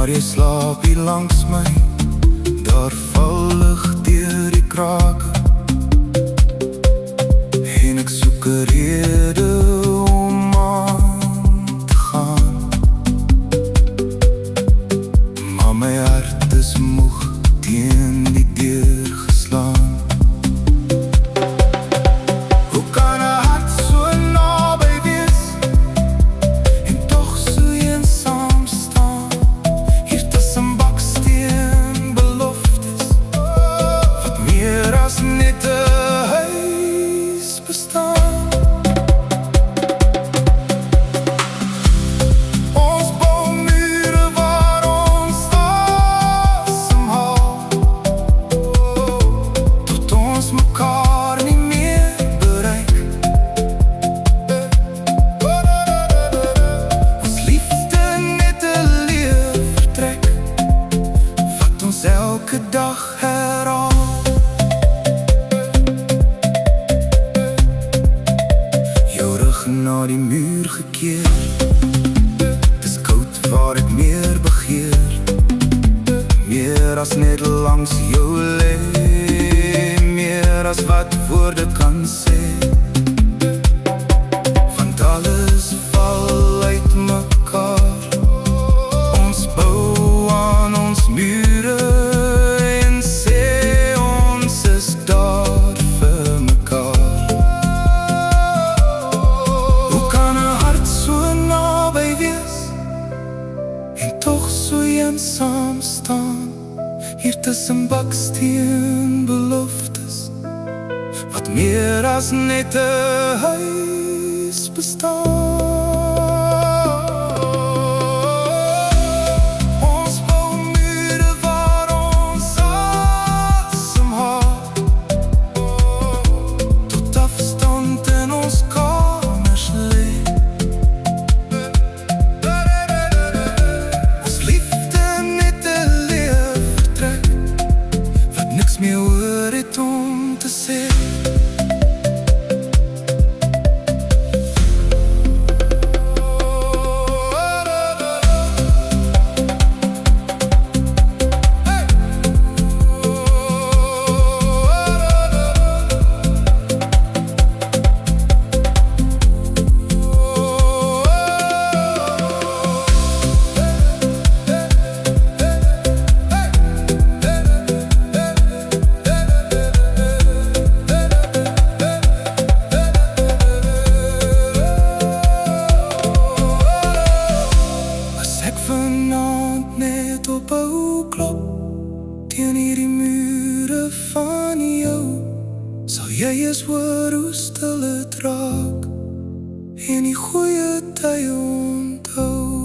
Maar jy slaap hier langs my, daar val lig deur die krake, en ek soek 'n rede om aan te gaan. Maar my hart is moeg teen die deur geslaan. Hoe kan 'n hart so naby wees en tog so eensaam staan? Hier tussen baksteen beloftes, wat meer as net 'n huis bestaan. Ons bou mure waar ons asemhaal, tot ons mekaar nie meer bereik. Ons liefde net 'n leefvertrek, wat ons elke dag herhaal. Jou rug na die muur gekeer, dis koud waar ek meer begeer, meer as net langs jou lê, meer as wat woorde kan sê. Want alles val uit mekaar, ons bou aan ons mure en sê ons is daar vir mekaar. Hoe kan 'n hart so naby wees en tog so eensaam staan? Hier tussen baksteen beloftes, wat meer as net 'n huis bestaan. Ons bou mure waar ons asemhaal, tot afstand in ons kamers lê. Ons liefde net 'n leefvertrek, wat niks meer oor het om te sê. As ek vanaand net ophou klop teen hierdie mure van jou, sal jy eens hoor hoe stil het raak en die goeie tye onthou.